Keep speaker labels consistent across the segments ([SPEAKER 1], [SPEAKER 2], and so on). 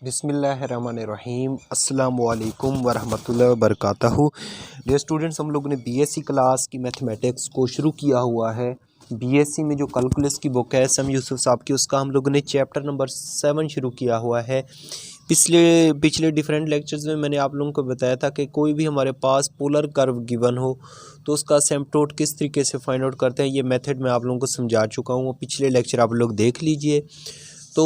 [SPEAKER 1] बिस्मिल्लाहिर्रहमानिर्रहीम अस्सलामुअलैकुम वरहमतुल्लाहि वबरकातुहू। डियर स्टूडेंट्स, हम लोगों ने बीएससी क्लास की मैथमेटिक्स को शुरू किया हुआ है। बीएससी में जो कैलकुलस की बुक है सम यूसुफ साहब की, उसका हम लोगों ने चैप्टर नंबर 7 शुरू किया हुआ है। पिछले डिफरेंट लेक्चर्स में मैंने आप लोगों को बताया था कि कोई भी हमारे पास पोलर कर्व गिवन हो तो उसका असिम्प्टोट किस तरीके से फाइंड आउट करते हैं, ये मेथड मैं आप लोगों को समझा चुका हूँ। पिछले लेक्चर आप लोग देख लीजिए। तो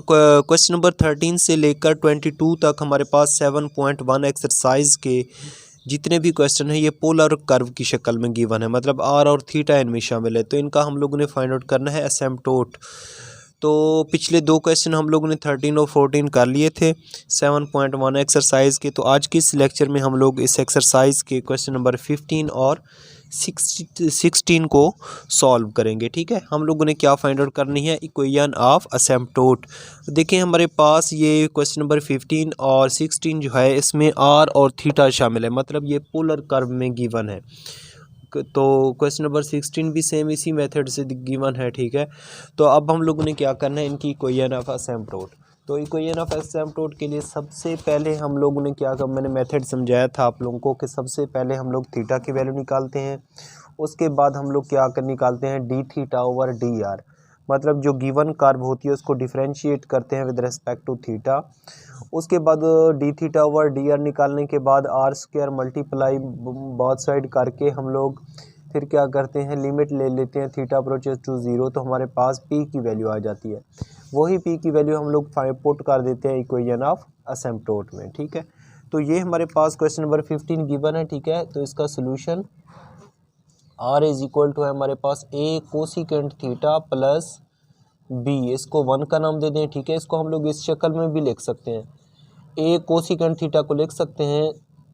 [SPEAKER 1] क्वेश्चन नंबर 13 से लेकर 22 तक हमारे पास 7.1 एक्सरसाइज के जितने भी क्वेश्चन हैं ये पोलर कर्व की शक्ल में गिवन है, मतलब आर और थीटा इनमें शामिल है। तो इनका हम लोगों ने फाइंड आउट करना है असिम्प्टोट। तो पिछले दो क्वेश्चन हम लोगों ने 13 और 14 कर लिए थे 7.1 एक्सरसाइज के। तो आज के इस लेक्चर में हम लोग इस एक्सरसाइज के क्वेश्चन नंबर 15 और 16 को सॉल्व करेंगे। ठीक है, हम लोगों ने क्या फाइंड आउट करनी है, इक्वेशन ऑफ असिम्प्टोट। देखें हमारे पास ये क्वेश्चन नंबर 15 और 16 जो है इसमें आर और थीटा शामिल है, मतलब ये पोलर कर्व में गिवन है। तो क्वेश्चन नंबर 16 भी सेम इसी मेथड से गिवन है। ठीक है, तो अब हम लोगों ने क्या करना है, इनकी इक्वेशन ऑफ असिम्प्टोट। तो इक्वेशन ऑफ असिम्प्टोट के लिए सबसे पहले हम लोगों ने क्या कर, मैंने मेथड समझाया था आप लोगों को कि सबसे पहले हम लोग थीटा की वैल्यू निकालते हैं, उसके बाद हम लोग क्या कर निकालते हैं D theta over D R, मतलब जो गिवन कर्व होती है उसको डिफरेंशिएट करते हैं विद रिस्पेक्ट टू थीटा। उसके बाद D theta over D R निकालने के बाद R square multiply both side करके हम लोग फिर क्या करते हैं, लिमिट ले लेते हैं थीटा अप्रोचेस टू ज़ीरो, तो हमारे पास पी की वैल्यू आ जाती है। वही पी की वैल्यू हम लोग पुट कर देते हैं इक्वेशन ऑफ असिम्प्टोट में। ठीक है, तो ये हमारे पास क्वेश्चन नंबर 15 गिवन है। ठीक है, तो इसका solution R is equal to है हमारे पास A cosecant theta plus B, इसको 1 का नाम दे दें। ठीक है, इसको हम लोग इस शक्ल में भी लिख सकते हैं, ए कोसिकेंट थीटा को लिख सकते हैं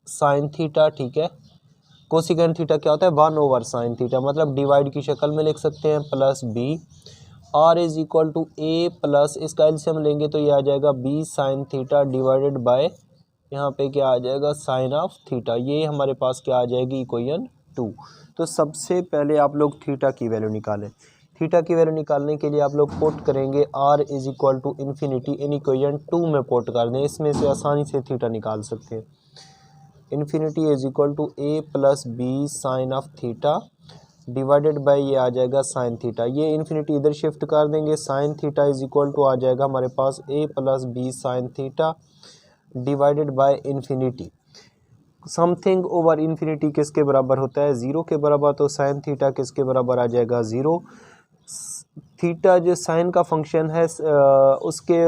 [SPEAKER 1] साइन थीटा। ठीक है, कोसिकेंट थीटा क्या होता है 1 ओवर साइन थीटा, मतलब डिवाइड की शक्ल में लिख सकते हैं, plus B. R is equal to A plus, इसका एलसीएम लेंगे तो ये आ जाएगा B sine theta divided by यहाँ पे क्या आ जाएगा साइन ऑफ थीटा। ये हमारे पास क्या आ जाएगी इक्वेशन 2। तो सबसे पहले आप लोग थीटा की वैल्यू निकालें। थीटा की वैल्यू निकालने के लिए आप लोग पुट करेंगे R is equal to infinity in equation 2 में पुट कर दें, इसमें से आसानी से थीटा निकाल सकते हैं। Infinity is equal to A plus B sine of theta divided by ये आ जाएगा साइन थीटा। ये इन्फिनिटी इधर शिफ्ट कर देंगे, sine theta is equal to आ जाएगा हमारे पास a plus B sine theta divided by infinity. Something over infinity किसके बराबर होता है, ज़ीरो के बराबर, तो साइन थीटा किसके बराबर आ जाएगा ज़ीरो। थीटा जो साइन का फंक्शन है उसके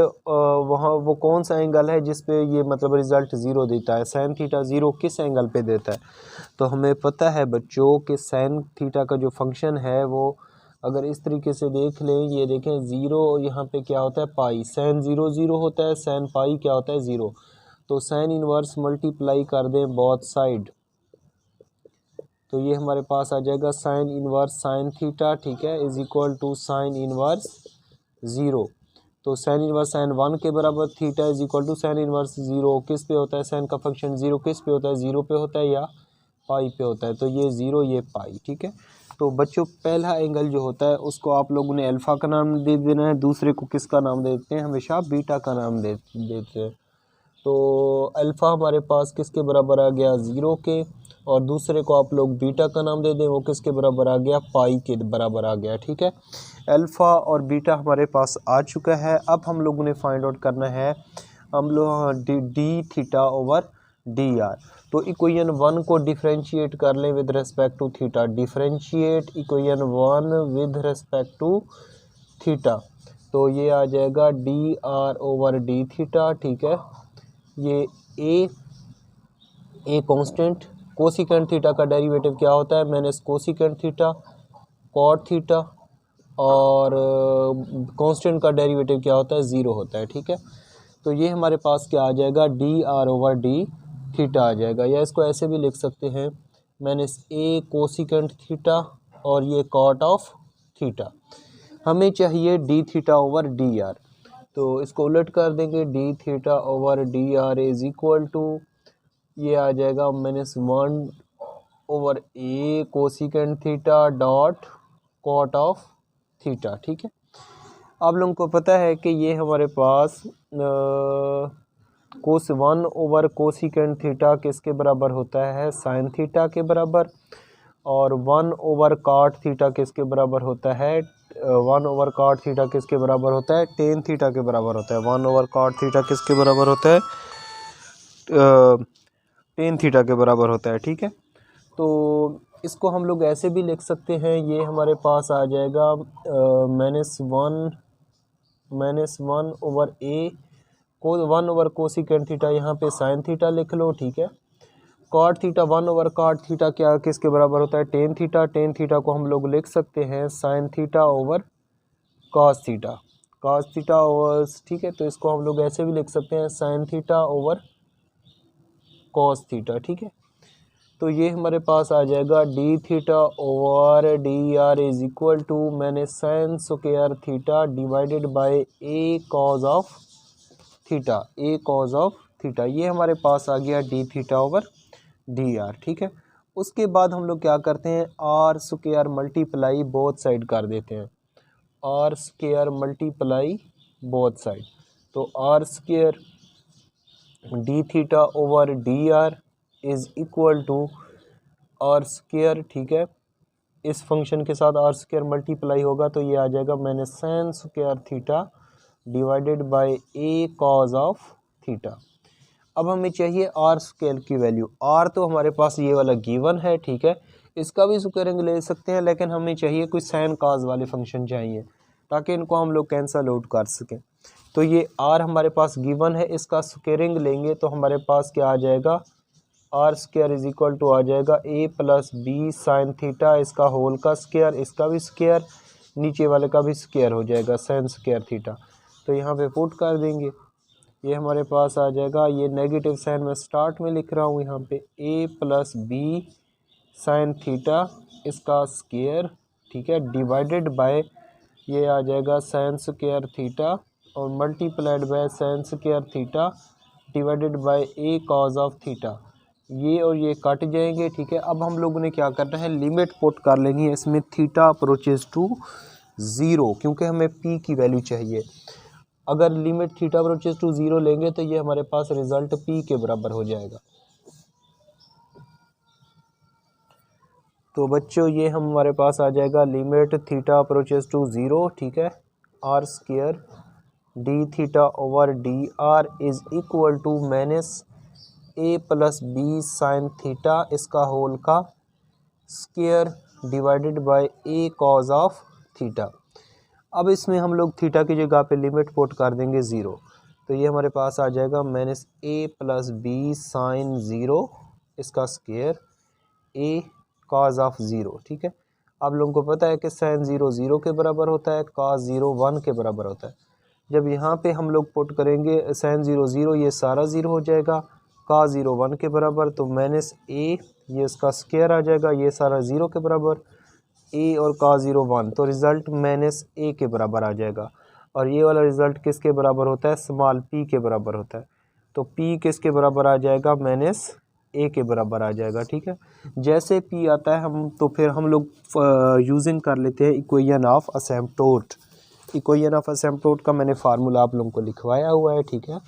[SPEAKER 1] वहाँ वो कौन सा एंगल है जिस पे ये मतलब रिज़ल्ट ज़ीरो देता है, साइन थीटा ज़ीरो किस एंगल पे देता है। तो हमें पता है बच्चों कि साइन थीटा का जो फंक्शन है वो अगर इस तरीके से देख लें, ये देखें ज़ीरो यहाँ पे क्या होता है पाई, साइन ज़ीरो ज़ीरो होता है, साइन पाई क्या होता है ज़ीरो। तो साइन इनवर्स मल्टीप्लाई कर दें बोथ साइड, तो ये हमारे पास आ जाएगा साइन इनवर्स साइन थीटा। ठीक है, is equal to sine inverse zero. तो साइन इनवर्स साइन 1 के बराबर theta is equal to sine inverse zero किस पे होता है, साइन का फंक्शन ज़ीरो किस पे होता है, ज़ीरो पे होता है या पाई पे होता है, तो ये ज़ीरो ये पाई। ठीक है, तो बच्चों पहला एंगल जो होता है उसको आप लोगों ने अल्फ़ा का नाम दे देना है, दूसरे को किसका नाम देते हैं, हमेशा बीटा का नाम देते हैं। तो अल्फ़ा हमारे पास किसके बराबर आ गया ज़ीरो के, और दूसरे को आप लोग बीटा का नाम दे दें, वो किसके बराबर आ गया पाई के बराबर आ गया। ठीक है, अल्फ़ा और बीटा हमारे पास आ चुका है। अब हम लोगों ने फाइंड आउट करना है हम लोग D theta over D R. तो इक्वेशन 1 को डिफरेंशिएट कर लें with respect to theta, differentiate equation 1 with respect to theta, तो ये आ जाएगा D R over D theta. ठीक है, ये ए कांस्टेंट, कोसिकेंट थीटा का डेरिवेटिव क्या होता है minus cosecant theta cot theta, और कांस्टेंट का डेरिवेटिव क्या होता है ज़ीरो होता है। ठीक है, तो ये हमारे पास क्या आ जाएगा D R over D theta आ जाएगा, या इसको ऐसे भी लिख सकते हैं माइनस ए कोसिकेंट थीटा और ये कॉट ऑफ थीटा। हमें चाहिए D theta over D R, तो इसको उलट कर देंगे, D theta over D R is equal to ये आ जाएगा -1 over A cosecant theta dot cot of theta. ठीक है, आप लोगों को पता है कि ये हमारे पास कोस 1 ओवर कोसिकेंट थीटा किसके बराबर होता है, साइन थीटा के बराबर, और 1 ओवर कॉट थीटा किसके बराबर होता है, 1 ओवर कॉट थीटा किसके बराबर होता है, टेन थीटा के बराबर होता है। 1 ओवर कॉट थीटा किसके बराबर होता है, टेन थीटा के बराबर होता है। ठीक है, तो इसको हम लोग ऐसे भी लिख सकते हैं, ये हमारे पास आ जाएगा -1 ओवर ए को 1 ओवर कोसिकेंट थीटा, यहाँ पे साइन थीटा लिख लो। ठीक है, cot theta 1 over cot theta क्या किसके बराबर होता है, टेन थीटा। टेन थीटा को हम लोग लिख सकते हैं sine theta over cos theta, cos theta over, ठीक है, तो इसको हम लोग ऐसे भी लिख सकते हैं sine theta over cos theta. ठीक है, तो ये हमारे पास आ जाएगा d theta over D R is equal to मैंने sine square theta divided by A cos of theta, a cos of theta. ये हमारे पास आ गया d theta over D r. ठीक है, उसके बाद हम लोग क्या करते हैं, r square multiply both side कर देते हैं, r square multiply both side, तो are square D theta over D R is equal to R square. ठीक है, इस फंक्शन के साथ आर स्क्वायर मल्टीप्लाई होगा तो ये आ जाएगा मैंने sine square theta divided by A cos of theta. अब हमें चाहिए आर स्क्वायर की वैल्यू, आर तो हमारे पास ये वाला गिवन है। ठीक है, इसका भी स्क्वायरिंग ले सकते हैं, लेकिन हमें चाहिए कोई साइन कॉज वाले फंक्शन चाहिए ताकि इनको हम लोग कैंसल आउट कर सकें। तो ये आर हमारे पास गिवन है, इसका स्क्वायरिंग लेंगे तो हमारे पास क्या आ जाएगा, r square is equal to आ जाएगा a plus B sine theta, इसका होल का स्क्वायर, इसका भी स्क्वायर, नीचे वाले का भी स्क्वायर हो जाएगा साइन स्क्वायर थीटा। तो यहाँ पे पुट कर देंगे, ये हमारे पास आ जाएगा, ये नेगेटिव साइन मैं स्टार्ट में लिख रहा हूँ यहाँ पे, ए प्लस बी साइन थीटा इसका स्क्वायर, ठीक है, डिवाइडेड बाय ये आ जाएगा साइन स्क्वायर थीटा और multiplied by sine square theta divided by A cos of theta. ये और ये कट जाएंगे। ठीक है, अब हम लोगों ने क्या करना है, लिमिट पुट कर लेनी है इसमें, थीटा अप्रोचेस टू 0, क्योंकि हमें पी की वैल्यू चाहिए। अगर लिमिट थीटा अप्रोचेस टू 0 लेंगे तो ये हमारे पास रिजल्ट पी के बराबर हो जाएगा। तो बच्चों ये हमारे पास आ जाएगा लिमिट थीटा अप्रोचेस टू 0, ठीक है, R square D theta over D R is equal to minus A plus B sine theta इसका होल का square divided by A cos of theta. अब इसमें हम लोग थीटा की जगह पे लिमिट पुट कर देंगे 0, तो ये हमारे पास आ जाएगा minus A plus B sign 0 इसका स्क्वायर ए कॉज ऑफ 0। ठीक है, आप लोगों को पता है कि साइन 0 0 के बराबर होता है, कॉस 0 1 के बराबर होता है। जब यहाँ पे हम लोग पुट करेंगे साइन 0 0, ये सारा 0 हो जाएगा, कॉस 0 1 के बराबर, तो माइनस ए ये इसका स्क्वायर आ जाएगा, ये सारा 0 के बराबर, ए और कॉस 0 1, तो रिज़ल्ट माइनस ए के बराबर आ जाएगा। और ये वाला रिज़ल्ट किसके बराबर होता है, स्मॉल पी के बराबर होता है। तो पी किसके बराबर आ जाएगा, माइनस ए के बराबर आ जाएगा। ठीक है, जैसे पी आता है हम तो फिर हम लोग यूजिंग कर लेते हैं इक्वेशन ऑफ असिम्प्टोट। इक्वेशन ऑफ असिम्प्टोट का मैंने फार्मूला आप लोगों को लिखवाया हुआ है। ठीक है,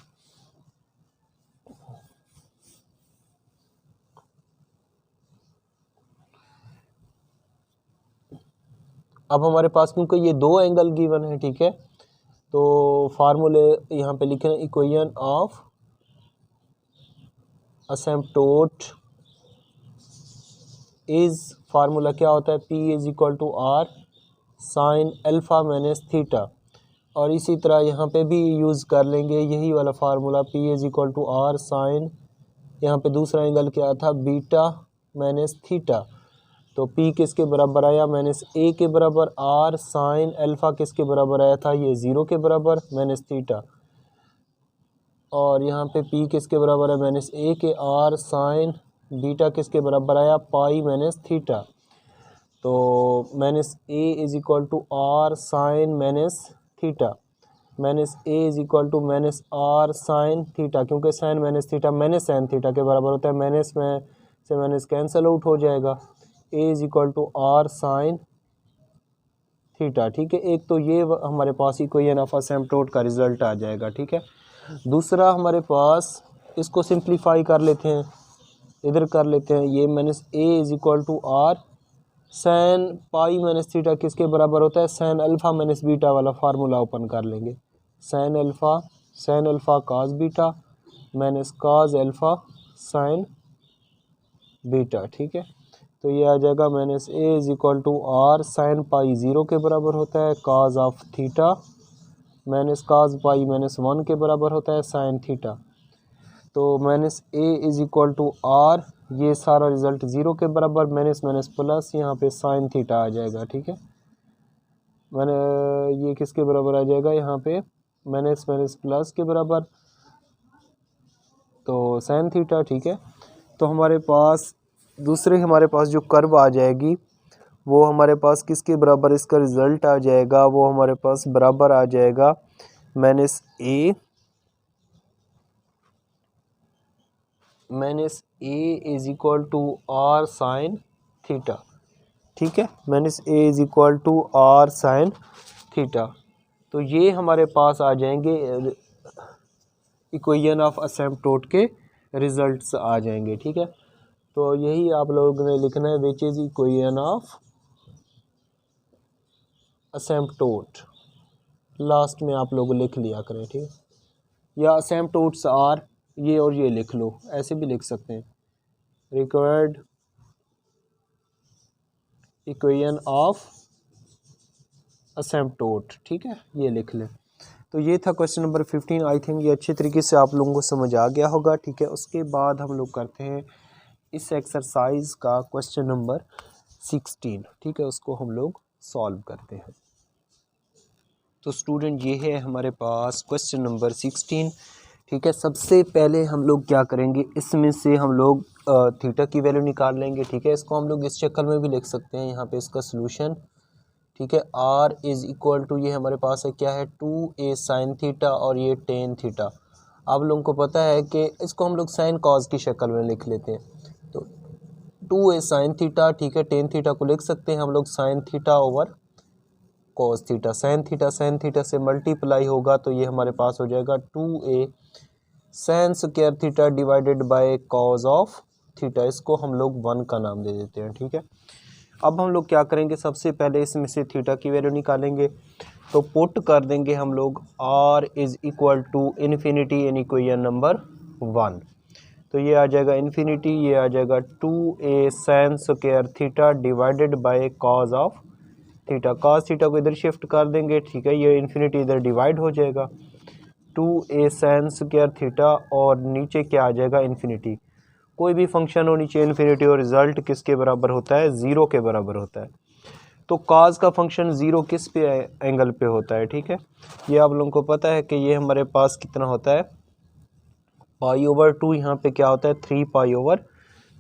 [SPEAKER 1] अब हमारे पास क्योंकि ये दो एंगल गिवन है, ठीक है, तो फार्मूले यहाँ पे लिखे हैं, equation of asymptote is, formula क्या होता है, P is equal to are sine alpha minus theta. और इसी तरह यहाँ पे भी यूज़ कर लेंगे यही वाला formula, P is equal to are sine, यहाँ पे दूसरा एंगल क्या था, बीटा माइनस थीटा। तो P किसके बराबर आया, माइनस ए के बराबर, आर साइन अल्फा किसके बराबर आया था, ये 0 के बराबर माइनस थीटा। और यहाँ पे P किसके बराबर है, माइनस ए के, आर साइन बीटा किसके बराबर आया, पाई माइनस थीटा। तो minus A is equal to are sine minus theta, minus A is equal to minus r sine theta, क्योंकि sine minus theta minus sine theta के बराबर होता है, माइनस में से माइनस कैंसिल आउट हो जाएगा। A is equal to are sine theta, ठीक है। एक तो ये हमारे पास इक्वेशन ऑफ असिम्प्टोट का रिजल्ट आ जाएगा, ठीक है। दूसरा हमारे पास, इसको सिंप्लीफाई कर लेते हैं, इधर कर लेते हैं, ये minus A is equal to r sin pi minus theta किसके बराबर होता है, सैन अल्फ़ा माइनस बीटा वाला फार्मूला ओपन कर लेंगे। Sin alpha cos beta minus cos alpha sine beta, ठीक है। तो ये आ जाएगा minus A is equal to are sine pi 0 के बराबर होता है cos of theta minus cos pi minus 1 के बराबर होता है साइन थीटा। तो minus A is equal to R, ये सारा रिजल्ट 0 के बराबर, माइनस माइनस प्लस, यहाँ पे साइन थीटा आ जाएगा, ठीक है। मैंने ये किसके बराबर आ जाएगा, यहाँ पे माइनस माइनस प्लस के बराबर, तो साइन थीटा, ठीक है। तो हमारे पास दूसरे हमारे पास जो कर्व आ जाएगी वो हमारे पास किसके बराबर इसका रिजल्ट आ जाएगा, वो हमारे पास बराबर आ जाएगा minus A is equal to are sine theta, ठीक है। Minus A is equal to are sine theta. तो ये हमारे पास आ जाएंगे इक्वेशन ऑफ असिम्प्टोट के रिजल्ट्स आ जाएंगे, ठीक है। तो यही आप लोगों ने लिखना है, which is equation of asymptote, last में आप लोग लिख लिया करें, ठीक है। या असिम्प्टोट्स आर, ये और ये लिख लो, ऐसे भी लिख सकते हैं, रिक्वायर्ड इक्वेशन ऑफ असिम्प्टोट, ठीक है, ये लिख लें। तो ये था क्वेश्चन नंबर 15। आई थिंक ये अच्छे तरीके से आप लोगों को समझ आ गया होगा, ठीक है। उसके बाद हम लोग करते हैं इस एक्सरसाइज का क्वेश्चन नंबर 16, ठीक है, उसको हम लोग सॉल्व करते हैं। तो स्टूडेंट ये है हमारे पास क्वेश्चन नंबर 16, ठीक है। सबसे पहले हम लोग क्या करेंगे, इसमें से हम लोग थीटा की वैल्यू निकाल लेंगे, ठीक है। इसको हम लोग इस शक्ल में भी लिख सकते हैं, यहाँ पे इसका सोल्यूशन, ठीक है। आर इज इक्वल टू, ये हमारे पास है क्या है, 2a साइन थीटा और ये टेन थीटा। आप लोगों को पता है कि इसको हम लोग साइन कॉज की शक्ल में लिख लेते हैं, तो 2a साइन थीटा, ठीक है। टेन थीटा को लिख सकते हैं हम लोग sign theta over cos theta, sine theta से मल्टीप्लाई होगा तो ये हमारे पास हो जाएगा 2a sign square theta divided by cos of theta. इसको हम लोग 1 का नाम दे देते हैं, ठीक है। अब हम लोग क्या करेंगे, सबसे पहले इसमें से थीटा की वैल्यू निकालेंगे, तो पुट कर देंगे हम लोग r is equal to infinity in equation number 1। तो ये आ जाएगा इन्फिनिटी, ये आ जाएगा 2a sign square theta divided by cos of theta. Cos theta को इधर शिफ्ट कर देंगे, ठीक है, ये इन्फिनिटी इधर डिवाइड हो जाएगा, 2a साइन स्क्वायर थीटा और नीचे क्या आ जाएगा, इन्फिनिटी। कोई भी फंक्शन हो नीचे इन्फिनिटी और रिजल्ट किसके बराबर होता है, 0 के बराबर होता है। तो काज का फंक्शन 0 किस पे एंगल पे होता है, ठीक है। ये आप लोगों को पता है कि ये हमारे पास कितना होता है, पाई ओवर 2, यहाँ पे क्या होता है 3 पाई ओवर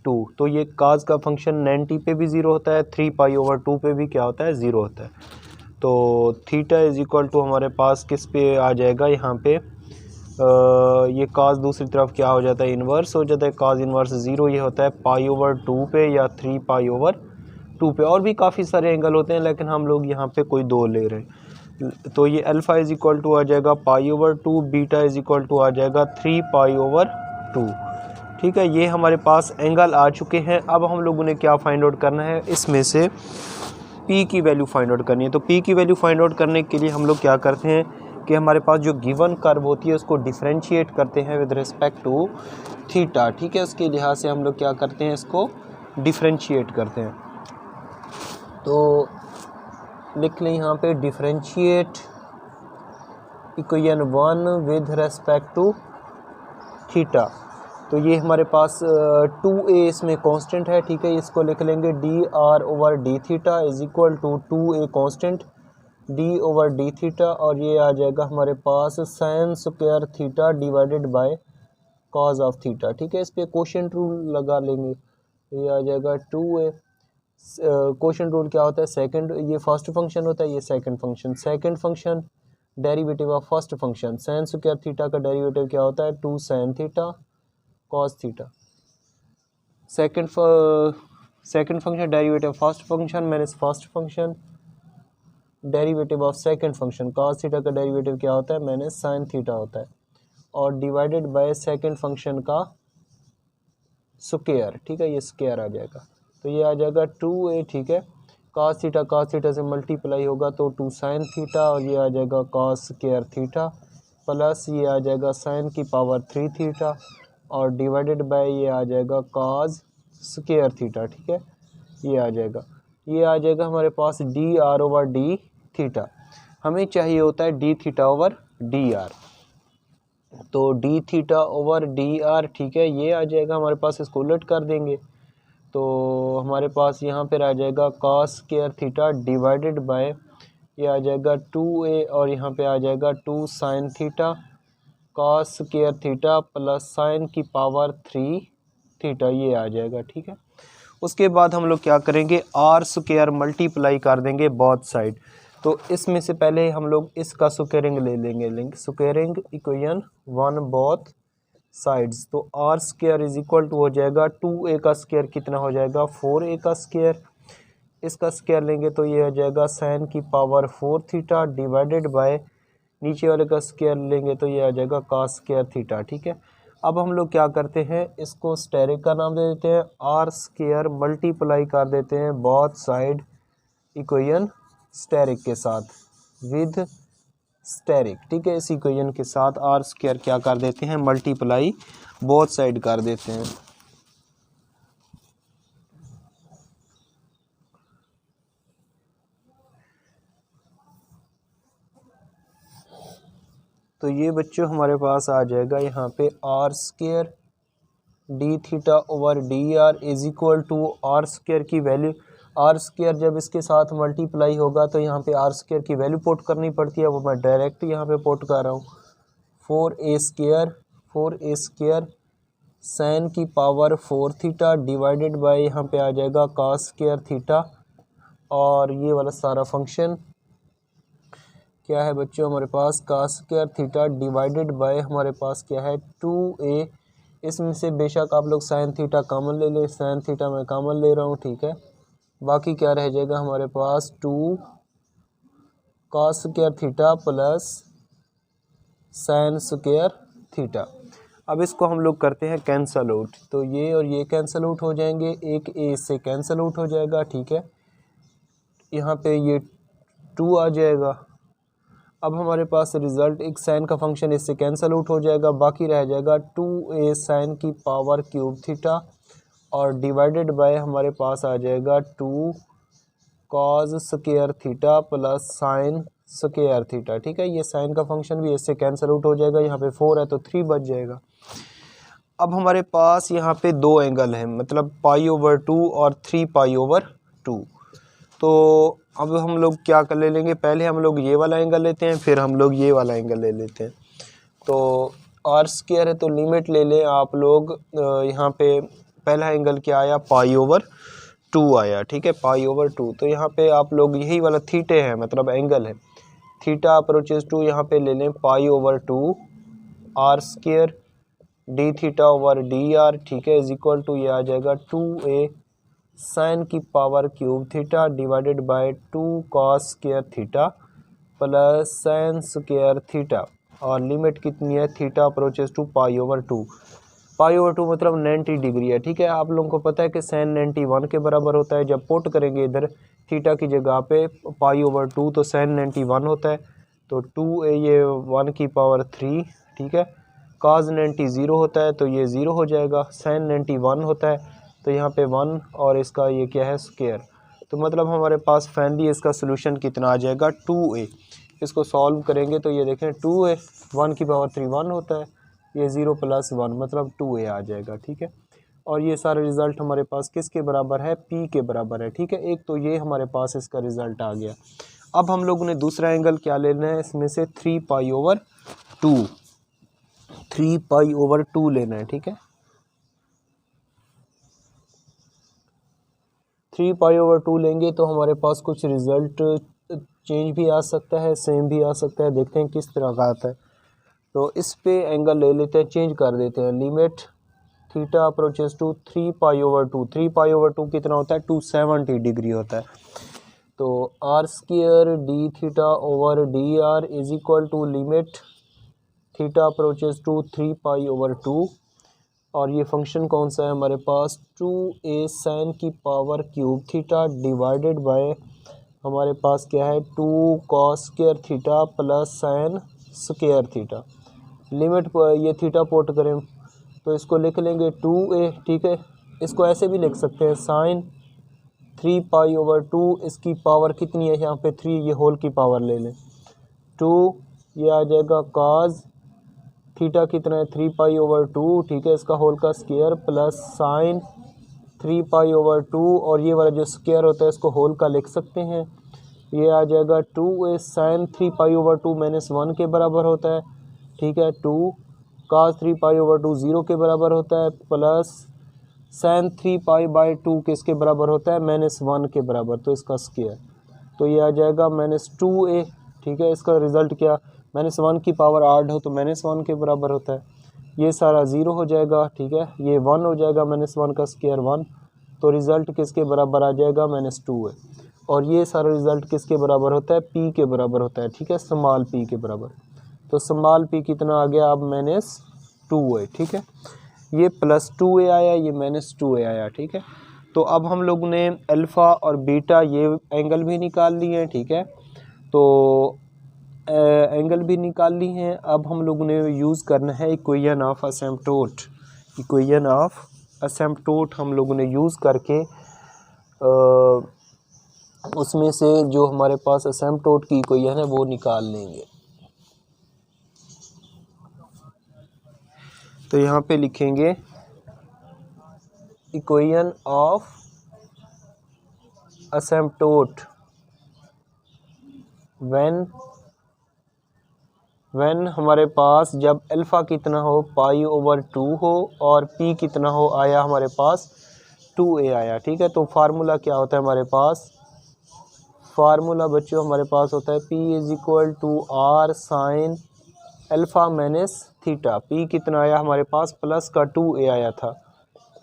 [SPEAKER 1] 2। तो ये काज का फंक्शन 90 पे भी 0 होता है, 3 पाई ओवर 2 पे भी क्या होता है, 0 होता है। तो थीटा इज इक्वल टू हमारे पास किस पे आ जाएगा, यहाँ पे ये काज दूसरी तरफ क्या हो जाता है, इन्वर्स हो जाता है, काज इन्वर्स 0 ये होता है पाई ओवर 2 पे या 3 पाई ओवर 2 पे। और भी काफ़ी सारे एंगल होते हैं लेकिन हम लोग यहाँ पे कोई 2 ले रहे हैं। तो ये अल्फ़ा इज इक्वल टू आ जाएगा pi over 2, beta is equal to आ जाएगा 3 पाई ओवर 2, ठीक है। ये हमारे पास एंगल आ चुके हैं। अब हम लोगों ने क्या फाइंड आउट करना है, इसमें से P की वैल्यू फाइंड आउट करनी है। तो P की वैल्यू फाइंड आउट करने के लिए हम लोग क्या करते हैं कि हमारे पास जो गिवन कर्व होती है उसको डिफरेंशिएट करते हैं विद रिस्पेक्ट टू थीटा, ठीक है। उसके लिहाज से हम लोग क्या करते हैं, इसको डिफरेंशिएट करते हैं। तो लिख लें यहाँ पे differentiate equation 1 with respect to theta. तो ये हमारे पास 2a इसमें कांस्टेंट है, ठीक है। इसको लिख लेंगे dr over D theta is equal to 2a constant d over D theta, और ये आ जाएगा हमारे पास sine square theta divided by cos of theta, ठीक है। इस पे कोशेंट रूल लगा लेंगे, ये आ जाएगा 2a। कोशेंट रूल क्या होता है, सेकंड, ये फर्स्ट फंक्शन होता है, ये second function derivative of first function. Sign square theta का डेरिवेटिव क्या होता है, 2 sine theta cos theta. Second function derivative first function minus first function derivative of second function, cos theta का derivative क्या होता है, मैंने sin थीटा होता है, और डिवाइडेड बाय सेकंड फंक्शन का स्क्वायर, ठीक है, ये स्क्वायर आ जाएगा, तो ये आ जाएगा 2a, ठीक है, cos थीटा से मल्टीप्लाई होगा तो 2 sin थीटा, और ये आ जाएगा cos स्क्वायर थीटा, प्लस ये आ जाएगा sin की पावर 3 थीटा, और डिवाइडेड बाय ये आ जाएगा cos स्क्वायर थीटा, ठीक है, ये आ जाएगा हमारे पास d are over D theta, हमें चाहिए होता है d theta over D R, तो d theta over D r, ठीक है, ये आ जाएगा हमारे पास, इसको उलट कर देंगे तो हमारे पास यहाँ पर आ जाएगा cos square theta divided by ये आ जाएगा 2a, और यहाँ पे आ जाएगा 2 sin theta cos square theta plus sin की पावर 3 थीटा, ये आ जाएगा, ठीक है। उसके बाद हम लोग क्या करेंगे, आर स्क्वायर मल्टीप्लाई कर देंगे बोथ साइड, तो इसमें से पहले हम लोग इसका स्क्वायरिंग ले लेंगे, स्क्वायरिंग इक्वेशन 1 बोथ साइड्स, तो are square is equal to हो जाएगा 2a का स्क्वायर कितना हो जाएगा 4a का स्क्वायर, इसका स्क्वायर लेंगे तो ये आ जाएगा sin की पावर 4 थीटा डिवाइडेड बाय नीचे वाले का स्क्वायर लेंगे तो ये आ जाएगा cos स्क्वायर थीटा, ठीक है। अब हम लोग क्या करते हैं, इसको स्टेरिक का नाम दे देते हैं, आर स्क्वायर मल्टीप्लाई कर देते हैं बोथ साइड इक्वेशन स्टेरिक के साथ विद स्टेरिक, ठीक है, इस इक्वेशन के साथ आर स्क्वायर क्या कर देते हैं, मल्टीप्लाई बोथ साइड कर देते हैं। तो ये बच्चों हमारे पास आ जाएगा यहाँ पे R square D theta over D R is equal to R square की वैल्यू, आर स्क्वायर जब इसके साथ मल्टीप्लाई होगा तो यहाँ पे आर स्क्वायर की वैल्यू पुट करनी पड़ती है, वो मैं डायरेक्ट यहाँ पे पुट कर रहा हूँ, 4a स्क्वायर sin की पावर 4 थीटा डिवाइडेड बाय यहाँ पे आ जाएगा cos स्क्वायर थीटा, और ये वाला सारा फंक्शन क्या है बच्चों हमारे पास cos square theta divided by हमारे पास क्या है 2a, इसमें से बेशक आप लोग sin थीटा कॉमन ले लें, sin थीटा मैं कॉमन ले रहा हूँ, ठीक है, बाकी क्या रह जाएगा हमारे पास 2 cos square theta plus sin square theta. अब इसको हम लोग करते हैं कैंसल आउट, तो ये और ये कैंसल आउट हो जाएंगे, एक a से कैंसल आउट हो जाएगा, ठीक है, यहाँ पे ये 2 आ जाएगा। अब हमारे पास रिजल्ट एक साइन का फंक्शन इससे कैंसल आउट हो जाएगा, बाकी रह जाएगा 2a साइन की पावर क्यूब थीटा, और डिवाइडेड बाय हमारे पास आ जाएगा 2 cos square theta plus sign square theta, ठीक है, ये साइन का फंक्शन भी इससे कैंसल आउट हो जाएगा, यहाँ पे 4 है तो 3 बच जाएगा। अब हमारे पास यहाँ पे दो एंगल हैं, मतलब π/2 और 3π/2, तो अब हम लोग क्या कर ले लेंगे, पहले हम लोग ये वाला एंगल लेते हैं, फिर हम लोग ये वाला एंगल ले लेते हैं। तो आर स्क्वायर है तो लिमिट ले लें आप लोग, यहाँ पे पहला एंगल क्या आया π/2 आया, ठीक है, π/2, तो यहाँ पे आप लोग यही वाला थीटे है, मतलब एंगल है, थीटा अप्रोचेस टू, यहाँ पे ले लें π/2 r square D theta over D r, ठीक है, इज इक्वल टू ये आ जाएगा 2a साइन की power cube theta divided bye 2 cos square theta plus sign square theta, और लिमिट कितनी है, थीटा अप्रोचेस टू π/2, π/2 मतलब 90 डिग्री है, ठीक है, आप लोगों को पता है कि साइन 91 के बराबर होता है, जब पुट करेंगे इधर थीटा की जगह पे π/2 तो साइन 91 होता है, तो 2a ये 1 की पावर 3, ठीक है, cos 90 0 होता है तो ये 0 हो जाएगा, साइन 91 होता है तो यहाँ पे 1, और इसका ये क्या है स्क्वायर, तो मतलब हमारे पास फाइनली इसका सोल्यूशन कितना आ जाएगा 2a। इसको सॉल्व करेंगे तो ये देखें 2a 1 की पावर 3 1 होता है, ये 0 + 1 मतलब 2a आ जाएगा, ठीक है, और ये सारा रिज़ल्ट हमारे पास किसके बराबर है, p के बराबर है, ठीक है, एक तो ये हमारे पास इसका रिज़ल्ट आ गया। अब हम लोगों ने दूसरा एंगल क्या लेना है, इसमें से 3π/2 लेना है, ठीक है, 3π/2 लेंगे तो हमारे पास कुछ रिज़ल्ट चेंज भी आ सकता है, सेम भी आ सकता है, देखते हैं किस तरह का आता है। तो इस पे एंगल ले लेते हैं, चेंज कर देते हैं, लिमिट थीटा अप्रोचेस टू 3π/2, 3π/2 कितना होता है 270 डिग्री होता है, तो are square D theta over D R is equal to limit theta approaches to 3π/2। और ये फंक्शन कौन सा है हमारे पास, 2a sin की power cube theta divided by हमारे पास क्या है 2 cos square theta plus sin square theta. Limit ये थीटा पुट करें तो इसको लिख लेंगे 2a, ठीक है। इसको ऐसे भी लिख सकते हैं sin 3π/2, इसकी पावर कितनी है यहाँ पे 3, ये होल की पावर ले लें 2, ये आ जाएगा cos थीटा कितना है 3π/2, ठीक है, इसका होल का स्क्वायर प्लस sin 3π/2, और ये वाला जो स्क्वायर होता है इसको होल का लिख सकते हैं, ये आ जाएगा 2a sin 3π/2 -1 के बराबर होता है, ठीक है। 2 cos 3π/2 0 के बराबर होता है, प्लस sin 3π/2 किसके बराबर होता है -1 के बराबर, तो इसका स्क्वायर, तो ये आ जाएगा -2a, ठीक है। इसका रिज़ल्ट क्या, -1 की पावर 8 हो तो -1 के बराबर होता है, ये सारा 0 हो जाएगा, ठीक है, ये 1 हो जाएगा, -1 का स्क्वायर 1, तो रिज़ल्ट किसके बराबर आ जाएगा -2 है। और ये सारा रिज़ल्ट किसके बराबर होता है, p के बराबर होता है, ठीक है, स्मॉल p के बराबर। तो स्मॉल p कितना आ गया अब -2 है, ठीक है। ये +2a आया, ये -2a आया, ठीक है। तो अब हम लोग ने अल्फ़ा और बीटा ये एंगल भी निकाल लिए हैं, ठीक है। तो एंगल भी निकाल ली हैं। अब हम लोगों ने यूज़ करना है इक्वेशन ऑफ असिम्प्टोट। इक्वेशन ऑफ असिम्प्टोट हम लोगों ने यूज़ करके उसमें से जो हमारे पास असिम्प्टोट की इक्वेशन है वो निकाल लेंगे। तो यहाँ पे लिखेंगे इक्वेशन ऑफ असिम्प्टोट व्हेन हमारे पास जब अल्फ़ा कितना हो π/2 हो और p कितना हो आया हमारे पास 2a आया, ठीक है। तो फार्मूला क्या होता है हमारे पास, फार्मूला बच्चों हमारे पास होता है p = r sin alpha minus theta. p कितना आया हमारे पास प्लस का 2a आया था,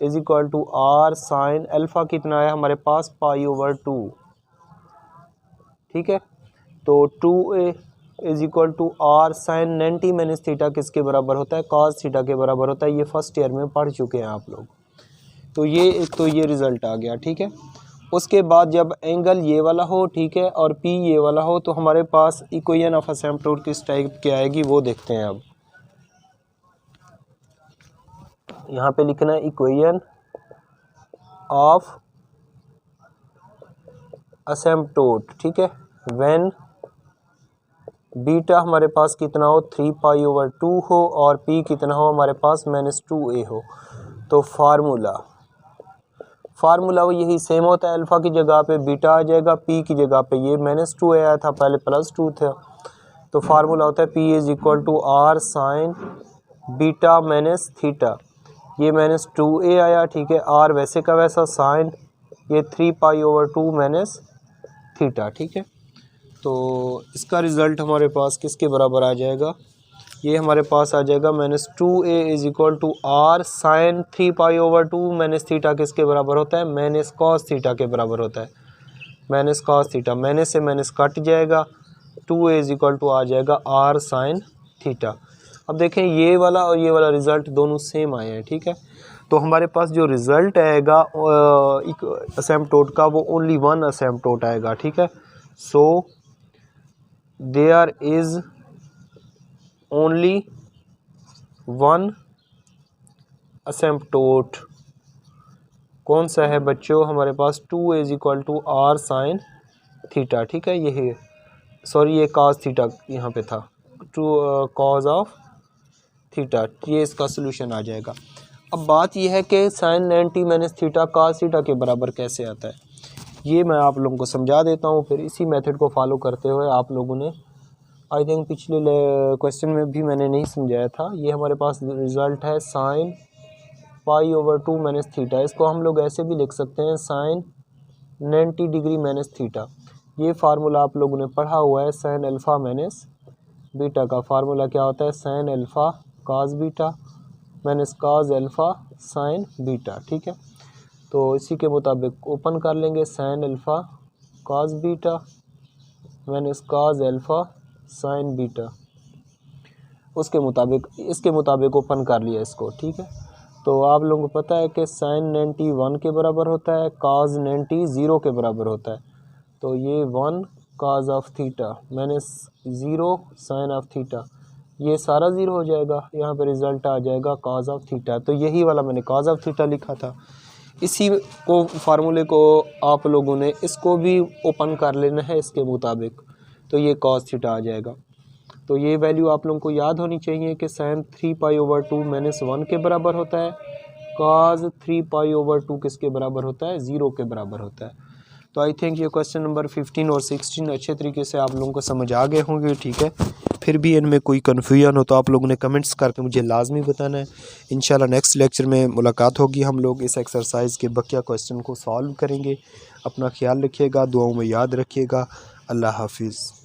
[SPEAKER 1] = r sin अल्फ़ा कितना आया हमारे पास π/2, ठीक है। तो 2a = r sin 90 - थीटा किसके बराबर होता है, cos थीटा के बराबर होता है। ये फर्स्ट ईयर में पढ़ चुके हैं आप लोग। तो ये रिज़ल्ट आ गया, ठीक है। उसके बाद जब एंगल ये वाला हो, ठीक है, और p ये वाला हो, तो हमारे पास इक्वेशन ऑफ असिम्प्टोट किस टाइप की आएगी वो देखते हैं। अब यहाँ पे लिखना है इक्वेशन ऑफ असिम्प्टोट, ठीक है। व्हेन बीटा हमारे पास कितना हो 3π/2 हो और p कितना हो हमारे पास -2a हो, तो फार्मूला वो यही सेम होता है। अल्फ़ा की जगह पे बीटा आ जाएगा, p की जगह पे ये -2a आया था, पहले +2 था। तो फार्मूला होता है p = r sin beta minus theta. ये -2a आया, ठीक है, r वैसे का वैसा, साइन ये 3π/2 माइनस थीटा, ठीक है। तो इसका रिज़ल्ट हमारे पास किसके बराबर आ जाएगा, ये हमारे पास आ जाएगा -2a = r sin 3π/2 minus theta किसके बराबर होता है, माइनस cos थीटा के बराबर होता है, माइनस cos थीटा, माइनस से माइनस कट जाएगा, 2a = आ जाएगा r sin थीटा। अब देखें ये वाला और ये वाला रिज़ल्ट दोनों सेम आए हैं, ठीक है। तो हमारे पास जो रिज़ल्ट आएगा असिम्प्टोट का वो ओनली वन असिम्प्टोट आएगा, ठीक है। So there is only one asymptote. कौन सा है बच्चों, हमारे पास 2a = r sin थीटा, ठीक है। ये सॉरी ये cos थीटा यहाँ पे था, cos ऑफ थीटा, ये इसका सोल्यूशन आ जाएगा। अब बात यह है कि sin 90 - थीटा cos थीटा के बराबर कैसे आता है, ये मैं आप लोगों को समझा देता हूँ। फिर इसी मेथड को फॉलो करते हुए आप लोगों ने, आई थिंक पिछले क्वेश्चन में भी मैंने नहीं समझाया था, ये हमारे पास रिज़ल्ट है sin π/2 माइनस थीटा। इसको हम लोग ऐसे भी लिख सकते हैं sin 90 डिग्री माइनस थीटा। ये फार्मूला आप लोगों ने पढ़ा हुआ है, sin अल्फ़ा माइनस बीटा का फार्मूला क्या होता है, sin alpha cos beta minus cos alpha sin beta, ठीक है। तो इसी के मुताबिक ओपन कर लेंगे sin alpha cos beta minus cos alpha sin beta, उसके मुताबिक इसके मुताबिक ओपन कर लिया इसको, ठीक है। तो आप लोगों को पता है कि sin 90 1 के बराबर होता है, cos 90 0 के बराबर होता है। तो ये 1 cos of theta minus 0 sin of theta, ये सारा ज़ीरो हो जाएगा, यहाँ पे रिज़ल्ट आ जाएगा cos ऑफ थीटा। तो यही वाला मैंने cos ऑफ थीटा लिखा था। इसी को फार्मूले को आप लोगों ने इसको भी ओपन कर लेना है इसके मुताबिक, तो ये cos थीटा आ जाएगा। तो ये वैल्यू आप लोगों को याद होनी चाहिए कि sin 3π/2 माइनस 1 के बराबर होता है, cos 3π/2 किसके बराबर होता है, 0 के बराबर होता है। तो आई थिंक ये क्वेश्चन नंबर 15 और 16 अच्छे तरीके से आप लोगों को समझ आ गए होंगे, ठीक है। फिर भी इनमें कोई कन्फ्यूजन हो तो आप लोगों ने कमेंट्स करके मुझे लाजमी बताना है। इंशाल्लाह नेक्स्ट लेक्चर में मुलाकात होगी, हम लोग इस एक्सरसाइज के बकिया क्वेश्चन को सॉल्व करेंगे। अपना ख्याल रखिएगा, दुआओं में याद रखिएगा। अल्लाह हाफिज़।